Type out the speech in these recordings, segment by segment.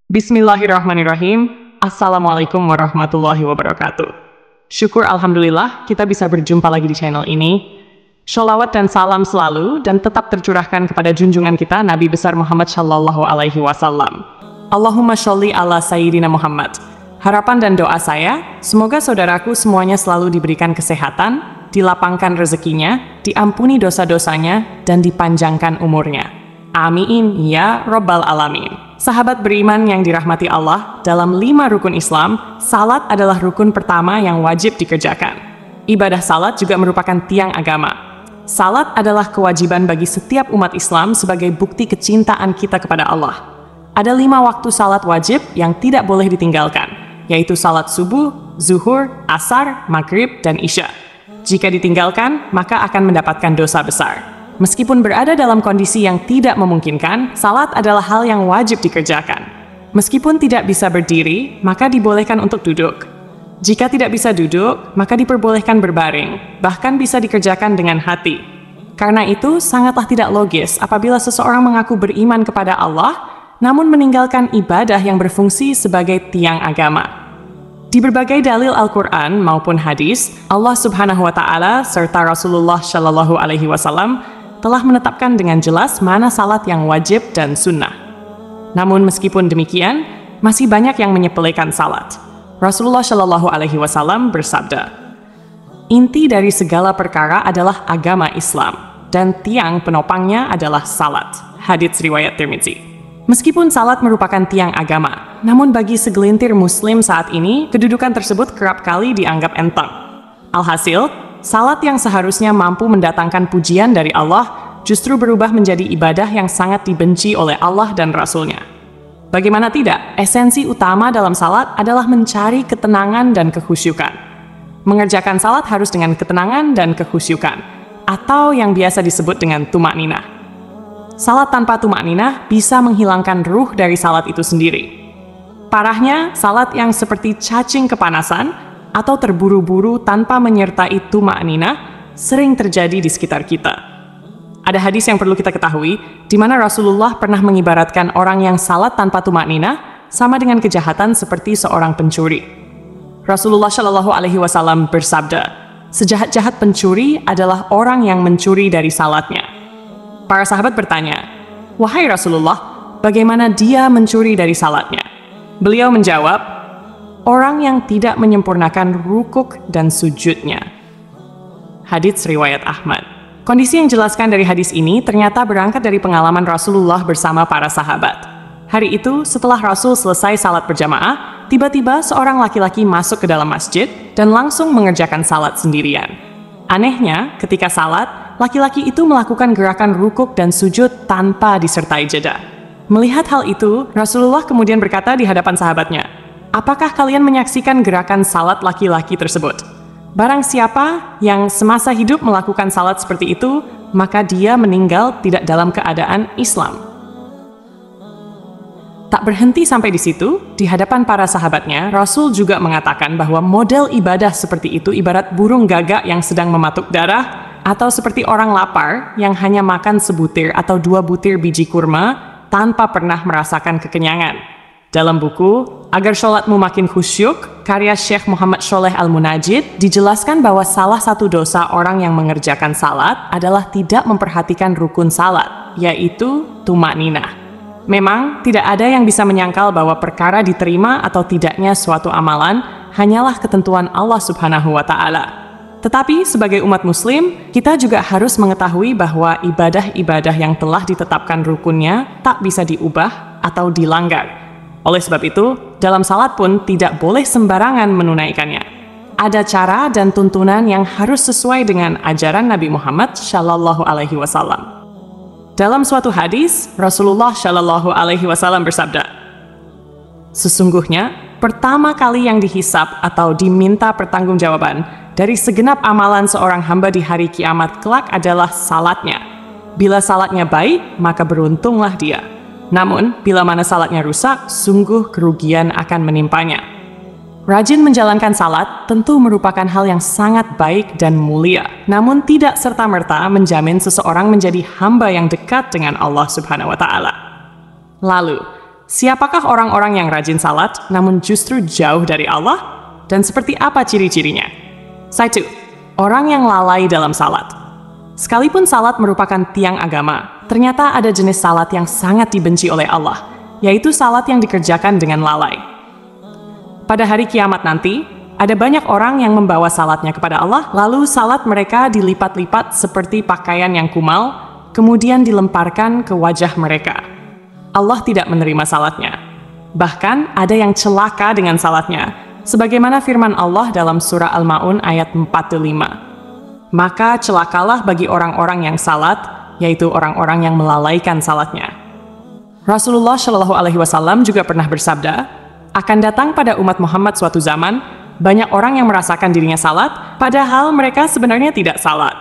Bismillahirrahmanirrahim. Assalamualaikum warahmatullahi wabarakatuh. Syukur Alhamdulillah kita bisa berjumpa lagi di channel ini. Sholawat dan salam selalu dan tetap tercurahkan kepada junjungan kita Nabi besar Muhammad Shallallahu Alaihi Wasallam. Allahumma sholli ala Sayyidina Muhammad. Harapan dan doa saya, semoga saudaraku semuanya selalu diberikan kesehatan, dilapangkan rezekinya, diampuni dosa-dosanya, dan dipanjangkan umurnya. Amin ya Rabbal Alamin. Sahabat beriman yang dirahmati Allah, dalam 5 rukun Islam, salat adalah rukun pertama yang wajib dikerjakan. Ibadah salat juga merupakan tiang agama. Salat adalah kewajiban bagi setiap umat Islam sebagai bukti kecintaan kita kepada Allah. Ada 5 waktu salat wajib yang tidak boleh ditinggalkan, yaitu salat subuh, zuhur, asar, maghrib, dan isya. Jika ditinggalkan, maka akan mendapatkan dosa besar. Meskipun berada dalam kondisi yang tidak memungkinkan, salat adalah hal yang wajib dikerjakan. Meskipun tidak bisa berdiri, maka dibolehkan untuk duduk. Jika tidak bisa duduk, maka diperbolehkan berbaring, bahkan bisa dikerjakan dengan hati. Karena itu, sangatlah tidak logis apabila seseorang mengaku beriman kepada Allah, namun meninggalkan ibadah yang berfungsi sebagai tiang agama. Di berbagai dalil Al-Quran maupun hadis, Allah Subhanahu wa Ta'ala serta Rasulullah Shallallahu Alaihi Wasallam telah menetapkan dengan jelas mana salat yang wajib dan sunnah. Namun meskipun demikian, masih banyak yang menyepelekan salat. Rasulullah Shallallahu Alaihi Wasallam bersabda, "Inti dari segala perkara adalah agama Islam, dan tiang penopangnya adalah salat." Hadits riwayat Tirmidzi. Meskipun salat merupakan tiang agama, namun bagi segelintir muslim saat ini, kedudukan tersebut kerap kali dianggap enteng. Alhasil, salat yang seharusnya mampu mendatangkan pujian dari Allah justru berubah menjadi ibadah yang sangat dibenci oleh Allah dan Rasul-Nya. Bagaimana tidak, esensi utama dalam salat adalah mencari ketenangan dan kekhusyukan. Mengerjakan salat harus dengan ketenangan dan kekhusyukan, atau yang biasa disebut dengan tumakninah. Salat tanpa tumakninah bisa menghilangkan ruh dari salat itu sendiri. Parahnya, salat yang seperti cacing kepanasan atau terburu-buru tanpa menyertai tumakninah sering terjadi di sekitar kita. Ada hadis yang perlu kita ketahui, di mana Rasulullah pernah mengibaratkan orang yang salat tanpa tumakninah sama dengan kejahatan seperti seorang pencuri. Rasulullah Shallallahu Alaihi Wasallam bersabda, "Sejahat-jahat pencuri adalah orang yang mencuri dari salatnya." Para sahabat bertanya, "Wahai Rasulullah, bagaimana dia mencuri dari salatnya?" Beliau menjawab, "Orang yang tidak menyempurnakan rukuk dan sujudnya." Hadits riwayat Ahmad. Kondisi yang dijelaskan dari hadis ini ternyata berangkat dari pengalaman Rasulullah bersama para sahabat. Hari itu, setelah Rasul selesai salat berjamaah, tiba-tiba seorang laki-laki masuk ke dalam masjid dan langsung mengerjakan salat sendirian. Anehnya, ketika salat, laki-laki itu melakukan gerakan rukuk dan sujud tanpa disertai jeda. Melihat hal itu, Rasulullah kemudian berkata di hadapan sahabatnya, "Apakah kalian menyaksikan gerakan salat laki-laki tersebut? Barang siapa yang semasa hidup melakukan salat seperti itu, maka dia meninggal tidak dalam keadaan Islam." Tak berhenti sampai di situ, di hadapan para sahabatnya, Rasul juga mengatakan bahwa model ibadah seperti itu ibarat burung gagak yang sedang mematuk darah, atau seperti orang lapar yang hanya makan sebutir atau 2 butir biji kurma tanpa pernah merasakan kekenyangan. Dalam buku Agar Sholatmu Makin Khusyuk, karya Syekh Muhammad Sholeh Al-Munajid, dijelaskan bahwa salah satu dosa orang yang mengerjakan salat adalah tidak memperhatikan rukun salat, yaitu tumakninah. Memang, tidak ada yang bisa menyangkal bahwa perkara diterima atau tidaknya suatu amalan hanyalah ketentuan Allah Subhanahu wa Ta'ala. Tetapi, sebagai umat muslim, kita juga harus mengetahui bahwa ibadah-ibadah yang telah ditetapkan rukunnya tak bisa diubah atau dilanggar. Oleh sebab itu, dalam salat pun tidak boleh sembarangan menunaikannya. Ada cara dan tuntunan yang harus sesuai dengan ajaran Nabi Muhammad Shallallahu Alaihi Wasallam. Dalam suatu hadis, Rasulullah Shallallahu Alaihi Wasallam bersabda, "Sesungguhnya, pertama kali yang dihisab atau diminta pertanggungjawaban dari segenap amalan seorang hamba di hari kiamat kelak adalah salatnya. Bila salatnya baik, maka beruntunglah dia. Namun, bila mana salatnya rusak, sungguh kerugian akan menimpanya." Rajin menjalankan salat tentu merupakan hal yang sangat baik dan mulia, namun tidak serta-merta menjamin seseorang menjadi hamba yang dekat dengan Allah Subhanahu wa Ta'ala. Lalu, Siapakah orang-orang yang rajin salat, namun justru jauh dari Allah? Dan seperti apa ciri-cirinya? 1. Orang yang lalai dalam salat. Sekalipun salat merupakan tiang agama, ternyata ada jenis salat yang sangat dibenci oleh Allah, yaitu salat yang dikerjakan dengan lalai. Pada hari kiamat nanti, ada banyak orang yang membawa salatnya kepada Allah, lalu salat mereka dilipat-lipat seperti pakaian yang kumal, kemudian dilemparkan ke wajah mereka. Allah tidak menerima salatnya. Bahkan ada yang celaka dengan salatnya, sebagaimana firman Allah dalam surah Al-Ma'un ayat 45. Maka celakalah bagi orang-orang yang salat, yaitu orang-orang yang melalaikan salatnya. Rasulullah Shallallahu Alaihi Wasallam juga pernah bersabda, akan datang pada umat Muhammad suatu zaman, banyak orang yang merasakan dirinya salat, padahal mereka sebenarnya tidak salat.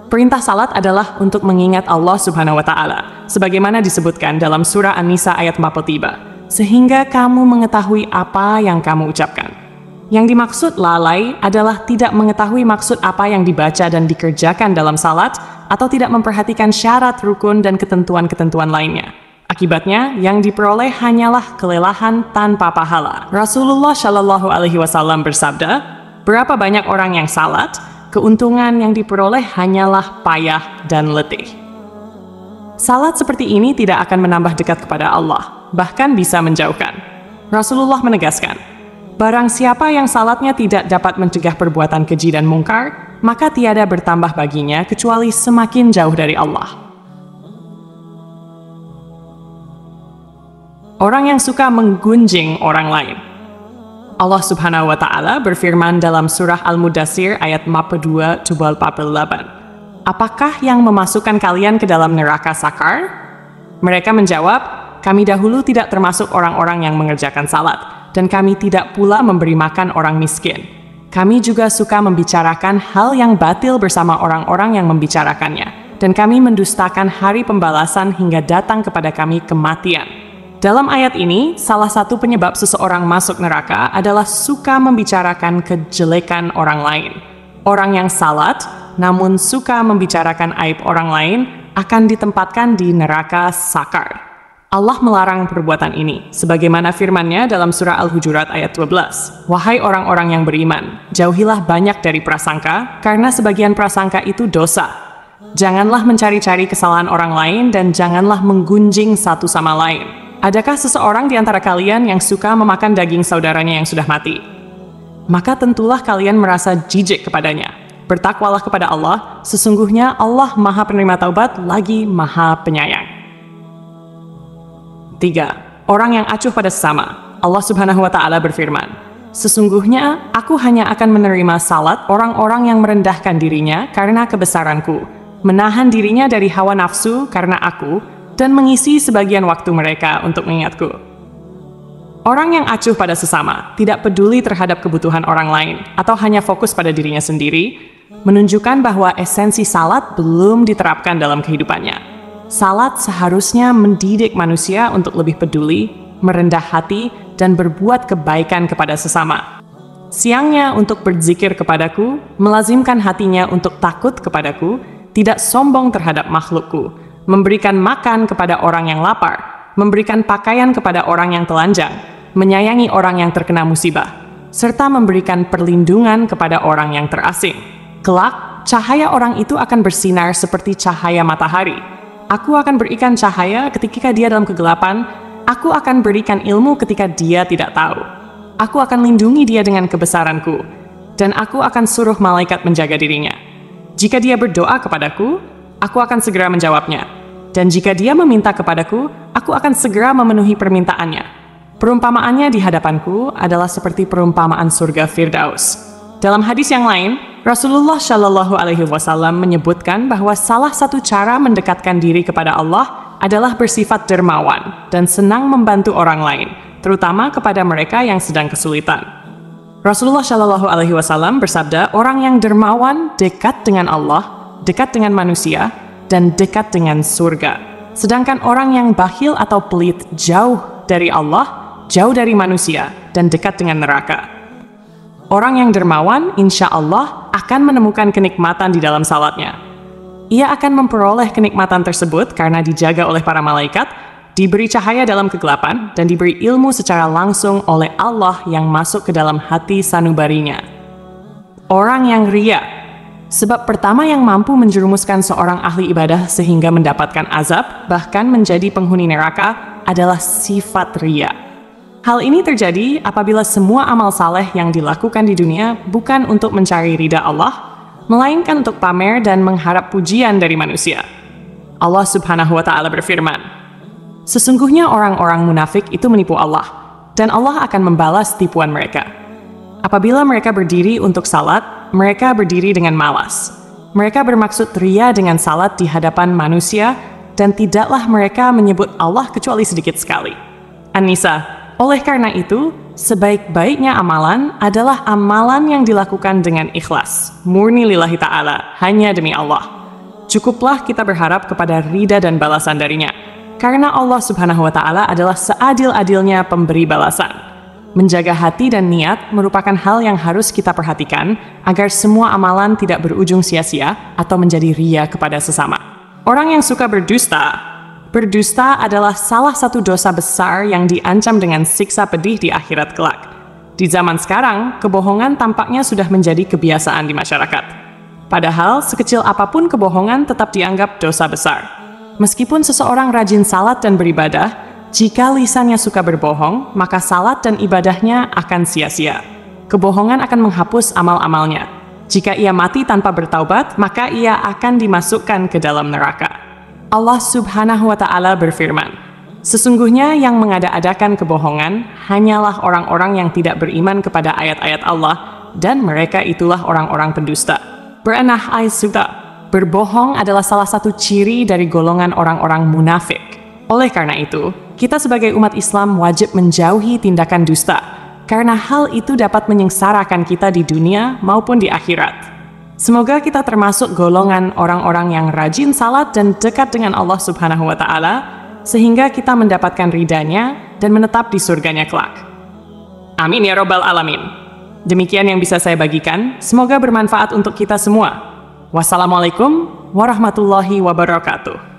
Perintah salat adalah untuk mengingat Allah Subhanahu wa Ta'ala, sebagaimana disebutkan dalam surah An-Nisa ayat 43, sehingga kamu mengetahui apa yang kamu ucapkan. Yang dimaksud lalai adalah tidak mengetahui maksud apa yang dibaca dan dikerjakan dalam salat, atau tidak memperhatikan syarat, rukun, dan ketentuan-ketentuan lainnya. Akibatnya, yang diperoleh hanyalah kelelahan tanpa pahala. Rasulullah Shallallahu Alaihi Wasallam bersabda, berapa banyak orang yang salat, keuntungan yang diperoleh hanyalah payah dan letih. Salat seperti ini tidak akan menambah dekat kepada Allah, bahkan bisa menjauhkan. Rasulullah menegaskan, barang siapa yang salatnya tidak dapat mencegah perbuatan keji dan mungkar, maka tiada bertambah baginya kecuali semakin jauh dari Allah. Orang yang suka menggunjing orang lain. Allah Subhanahu wa Ta'ala berfirman dalam surah Al-Mudaththir ayat 42-48. Apakah yang memasukkan kalian ke dalam neraka sakar? Mereka menjawab, kami dahulu tidak termasuk orang-orang yang mengerjakan salat, dan kami tidak pula memberi makan orang miskin. Kami juga suka membicarakan hal yang batil bersama orang-orang yang membicarakannya, dan kami mendustakan hari pembalasan hingga datang kepada kami kematian. Dalam ayat ini, salah satu penyebab seseorang masuk neraka adalah suka membicarakan kejelekan orang lain. Orang yang salat, namun suka membicarakan aib orang lain, akan ditempatkan di neraka sakar. Allah melarang perbuatan ini, sebagaimana firman-Nya dalam surah Al-Hujurat ayat 12. Wahai orang-orang yang beriman, jauhilah banyak dari prasangka, karena sebagian prasangka itu dosa. Janganlah mencari-cari kesalahan orang lain, dan janganlah menggunjing satu sama lain. Adakah seseorang di antara kalian yang suka memakan daging saudaranya yang sudah mati? Maka tentulah kalian merasa jijik kepadanya. Bertakwalah kepada Allah, sesungguhnya Allah Maha Penerima Taubat lagi Maha Penyayang. 3. Orang yang acuh pada sesama. Allah Subhanahu wa Ta'ala berfirman, sesungguhnya aku hanya akan menerima salat orang-orang yang merendahkan dirinya karena kebesaranku, menahan dirinya dari hawa nafsu karena aku, dan mengisi sebagian waktu mereka untuk mengingatku. Orang yang acuh pada sesama, tidak peduli terhadap kebutuhan orang lain, atau hanya fokus pada dirinya sendiri, menunjukkan bahwa esensi salat belum diterapkan dalam kehidupannya. Salat seharusnya mendidik manusia untuk lebih peduli, merendah hati, dan berbuat kebaikan kepada sesama. Siangnya untuk berzikir kepadaku, melazimkan hatinya untuk takut kepadaku, tidak sombong terhadap makhlukku, memberikan makan kepada orang yang lapar, memberikan pakaian kepada orang yang telanjang, menyayangi orang yang terkena musibah, serta memberikan perlindungan kepada orang yang terasing. Kelak, cahaya orang itu akan bersinar seperti cahaya matahari. Aku akan berikan cahaya ketika dia dalam kegelapan, aku akan berikan ilmu ketika dia tidak tahu. Aku akan lindungi dia dengan kebesaranku, dan aku akan suruh malaikat menjaga dirinya. Jika dia berdoa kepadaku, aku akan segera menjawabnya. Dan jika dia meminta kepadaku, aku akan segera memenuhi permintaannya. Perumpamaannya di hadapanku adalah seperti perumpamaan surga Firdaus. Dalam hadis yang lain, Rasulullah Shallallahu Alaihi Wasallam menyebutkan bahwa salah satu cara mendekatkan diri kepada Allah adalah bersifat dermawan dan senang membantu orang lain, terutama kepada mereka yang sedang kesulitan. Rasulullah Shallallahu Alaihi Wasallam bersabda, orang yang dermawan dekat dengan Allah, dekat dengan manusia, dan dekat dengan surga. Sedangkan orang yang bakhil atau pelit jauh dari Allah, jauh dari manusia, dan dekat dengan neraka. Orang yang dermawan, insya Allah, akan menemukan kenikmatan di dalam salatnya. Ia akan memperoleh kenikmatan tersebut karena dijaga oleh para malaikat, diberi cahaya dalam kegelapan, dan diberi ilmu secara langsung oleh Allah yang masuk ke dalam hati sanubarinya. Orang yang ria. Sebab pertama yang mampu menjerumuskan seorang ahli ibadah sehingga mendapatkan azab, bahkan menjadi penghuni neraka, adalah sifat ria. Hal ini terjadi apabila semua amal saleh yang dilakukan di dunia bukan untuk mencari ridha Allah, melainkan untuk pamer dan mengharap pujian dari manusia. Allah Subhanahu wa Ta'ala berfirman, "Sesungguhnya orang-orang munafik itu menipu Allah, dan Allah akan membalas tipuan mereka. Apabila mereka berdiri untuk salat, mereka berdiri dengan malas. Mereka bermaksud ria dengan salat di hadapan manusia, dan tidaklah mereka menyebut Allah kecuali sedikit sekali." An-Nisa. Oleh karena itu, sebaik-baiknya amalan adalah amalan yang dilakukan dengan ikhlas, murni lillahi ta'ala, hanya demi Allah. Cukuplah kita berharap kepada ridha dan balasan darinya, karena Allah Subhanahu wa Ta'ala adalah seadil-adilnya pemberi balasan. Menjaga hati dan niat merupakan hal yang harus kita perhatikan agar semua amalan tidak berujung sia-sia atau menjadi ria kepada sesama. Orang yang suka berdusta adalah salah satu dosa besar yang diancam dengan siksa pedih di akhirat kelak. Di zaman sekarang, kebohongan tampaknya sudah menjadi kebiasaan di masyarakat. Padahal, sekecil apapun kebohongan tetap dianggap dosa besar. Meskipun seseorang rajin salat dan beribadah, jika lisannya suka berbohong, maka salat dan ibadahnya akan sia-sia. Kebohongan akan menghapus amal-amalnya. Jika ia mati tanpa bertaubat, maka ia akan dimasukkan ke dalam neraka. Allah Subhanahu wa Ta'ala berfirman, "Sesungguhnya yang mengada-adakan kebohongan hanyalah orang-orang yang tidak beriman kepada ayat-ayat Allah, dan mereka itulah orang-orang pendusta." Beranah Suta, berbohong adalah salah satu ciri dari golongan orang-orang munafik. Oleh karena itu, kita sebagai umat Islam wajib menjauhi tindakan dusta, karena hal itu dapat menyengsarakan kita di dunia maupun di akhirat. Semoga kita termasuk golongan orang-orang yang rajin salat dan dekat dengan Allah Subhanahu wa Ta'ala, sehingga kita mendapatkan ridhanya dan menetap di surganya kelak. Amin ya Rabbal Alamin. Demikian yang bisa saya bagikan, semoga bermanfaat untuk kita semua. Wassalamualaikum warahmatullahi wabarakatuh.